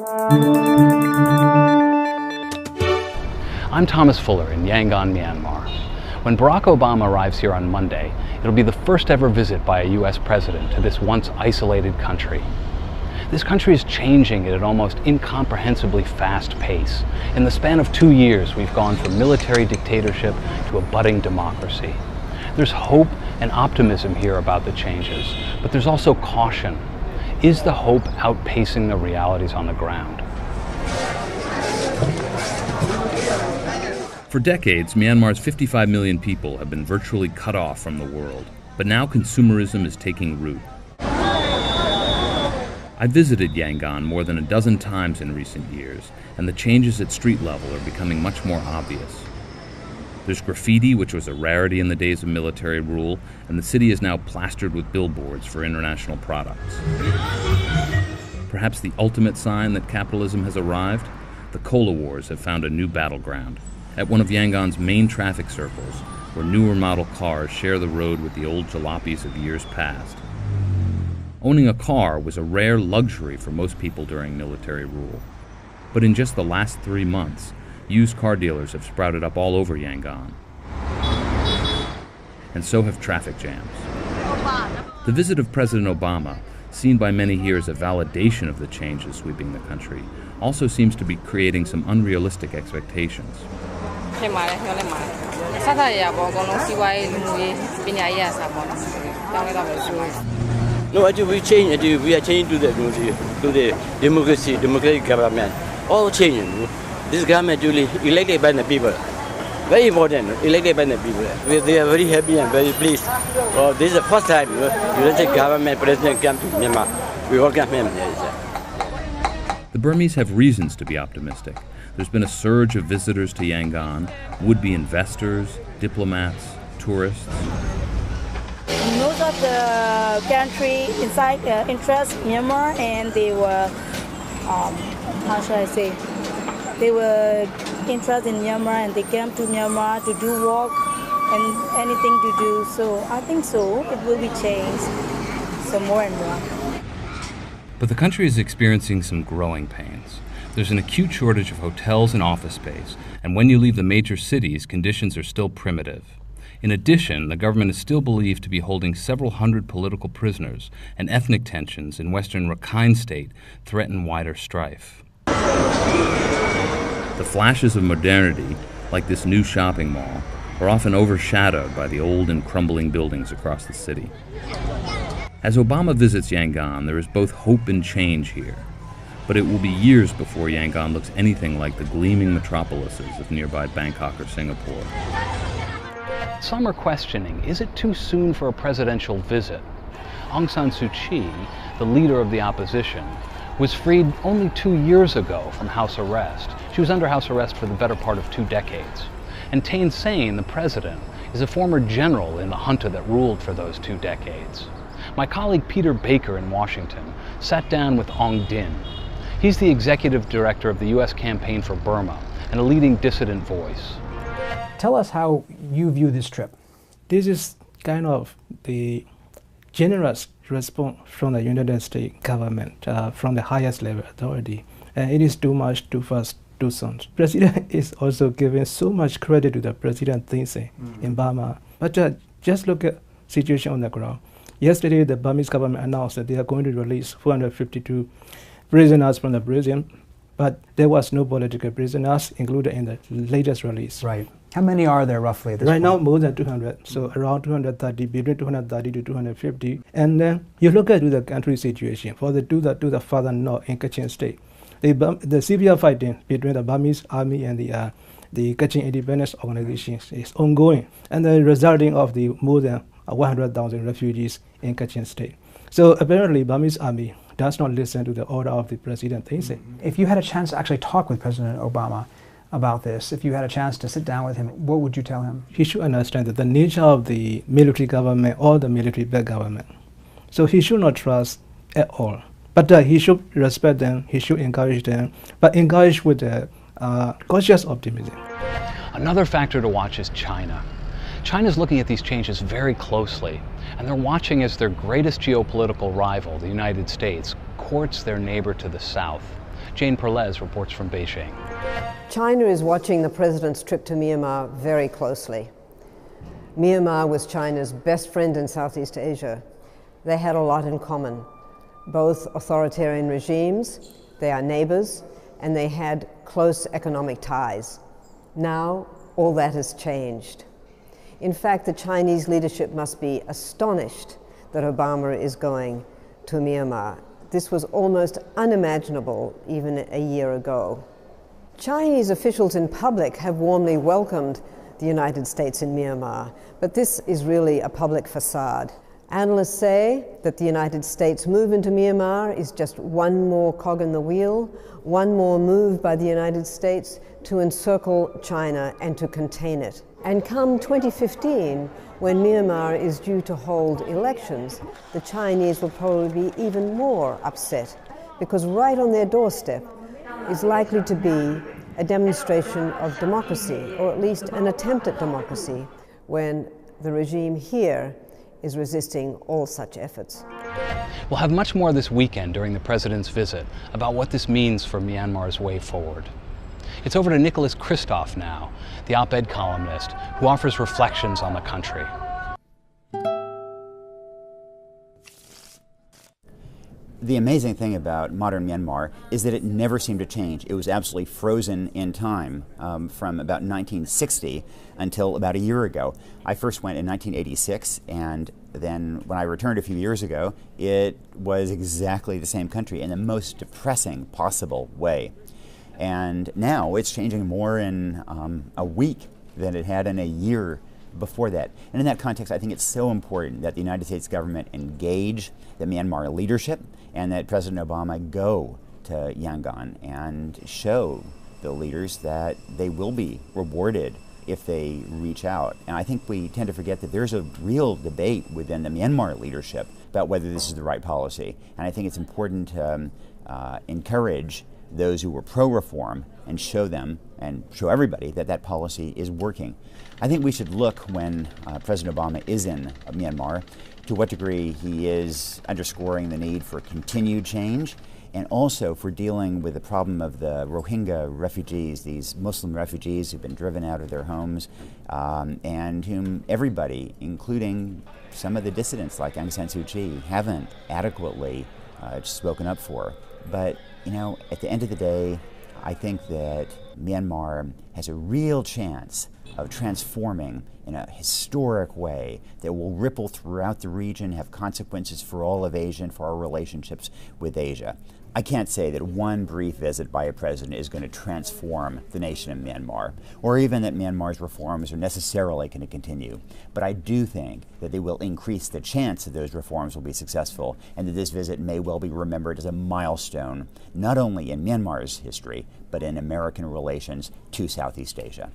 I'm Thomas Fuller in Yangon, Myanmar. When Barack Obama arrives here on Monday, it'll be the first ever visit by a U.S. president to this once isolated country. This country is changing at an almost incomprehensibly fast pace. In the span of 2 years, we've gone from military dictatorship to a budding democracy. There's hope and optimism here about the changes, but there's also caution. Is the hope outpacing the realities on the ground? For decades, Myanmar's 55 million people have been virtually cut off from the world, but now consumerism is taking root. I've visited Yangon more than a dozen times in recent years, and the changes at street level are becoming much more obvious. There's graffiti, which was a rarity in the days of military rule, and the city is now plastered with billboards for international products. Perhaps the ultimate sign that capitalism has arrived? The cola wars have found a new battleground. At one of Yangon's main traffic circles, where newer model cars share the road with the old jalopies of years past. Owning a car was a rare luxury for most people during military rule. But in just the last 3 months, used car dealers have sprouted up all over Yangon. And so have traffic jams. The visit of President Obama, seen by many here as a validation of the changes sweeping the country, also seems to be creating some unrealistic expectations. No, actually we change. We are changing to the democratic government. All changing. This government duly elected by the people. Very important, elected by the people. They are very happy and very pleased. This is the first time elected government president come to Myanmar. We welcome him. The Burmese have reasons to be optimistic. There's been a surge of visitors to Yangon, would-be investors, diplomats, tourists. Most of the country inside interest Myanmar, and they were, how should I say, they were interested in Myanmar, and they came to Myanmar to do work and anything to do. So I think so, it will be changed some more and more. But the country is experiencing some growing pains. There's an acute shortage of hotels and office space, and when you leave the major cities, conditions are still primitive. In addition, the government is still believed to be holding several hundred political prisoners, and ethnic tensions in western Rakhine State threaten wider strife. The flashes of modernity, like this new shopping mall, are often overshadowed by the old and crumbling buildings across the city. As Obama visits Yangon, there is both hope and change here. But it will be years before Yangon looks anything like the gleaming metropolises of nearby Bangkok or Singapore. Some are questioning, is it too soon for a presidential visit? Aung San Suu Kyi, the leader of the opposition, was freed only 2 years ago from house arrest. She was under house arrest for the better part of 2 decades. And Thein Sein, the president, is a former general in the junta that ruled for those 2 decades. My colleague Peter Baker in Washington sat down with Ong Din. He's the executive director of the U.S. Campaign for Burma and a leading dissident voice. Tell us how you view this trip. This is kind of the generous response from the United States government, from the highest level authority. And it is too much, too fast, too soon. President is also giving so much credit to the President Thein Sein in Burma. But just look at the situation on the ground. Yesterday, the Burmese government announced that they are going to release 452 prisoners from the prison, but there was no political prisoners included in the latest release. Right. How many are there roughly at this point? Right now, more than 200, so around 230, between 230 to 250. And then you look at the country situation, to the further north in Kachin State. The severe fighting between the Burmese army and the Kachin Independence Organization is ongoing, and the resulting of the more than 100,000 refugees in Kachin State. So apparently, Burmese army does not listen to the order of the President Thein Sein. If you had a chance to actually talk with President Obama about this, if you had a chance to sit down with him, what would you tell him? He should understand that the nature of the military government or the military-backed government. So he should not trust at all. But he should respect them, he should encourage them, but encourage with cautious optimism. Another factor to watch is China. China's looking at these changes very closely, and they're watching as their greatest geopolitical rival, the United States, courts their neighbor to the south. Jane Perlez reports from Beijing. China is watching the president's trip to Myanmar very closely. Myanmar was China's best friend in Southeast Asia. They had a lot in common. Both authoritarian regimes, they are neighbors, and they had close economic ties. Now, all that has changed. In fact, the Chinese leadership must be astonished that Obama is going to Myanmar. This was almost unimaginable even a year ago. Chinese officials in public have warmly welcomed the United States in Myanmar, but this is really a public facade. Analysts say that the United States' move into Myanmar is just one more cog in the wheel, one more move by the United States to encircle China and to contain it. And come 2015, when Myanmar is due to hold elections, the Chinese will probably be even more upset, because right on their doorstep is likely to be a demonstration of democracy, or at least an attempt at democracy, when the regime here is resisting all such efforts. We'll have much more this weekend during the president's visit about what this means for Myanmar's way forward. It's over to Nicholas Kristof now, the op-ed columnist, who offers reflections on the country. The amazing thing about modern Myanmar is that it never seemed to change. It was absolutely frozen in time from about 1960 until about a year ago. I first went in 1986, and then when I returned a few years ago, it was exactly the same country in the most depressing possible way. And now it's changing more in a week than it had in a year before that. And in that context, I think it's so important that the United States government engage the Myanmar leadership and that President Obama go to Yangon and show the leaders that they will be rewarded if they reach out. And I think we tend to forget that there's a real debate within the Myanmar leadership about whether this is the right policy. And I think it's important to encourage those who were pro-reform and show them and show everybody that that policy is working. I think we should look when President Obama is in Myanmar to what degree he is underscoring the need for continued change and also for dealing with the problem of the Rohingya refugees, these Muslim refugees who've been driven out of their homes and whom everybody, including some of the dissidents like Aung San Suu Kyi, haven't adequately spoken up for. But, you know, at the end of the day, I think that Myanmar has a real chance of transforming in a historic way that will ripple throughout the region, have consequences for all of Asia and for our relationships with Asia. I can't say that one brief visit by a president is going to transform the nation of Myanmar, or even that Myanmar's reforms are necessarily going to continue. But I do think that they will increase the chance that those reforms will be successful, and that this visit may well be remembered as a milestone, not only in Myanmar's history, but in American relations to Southeast Asia.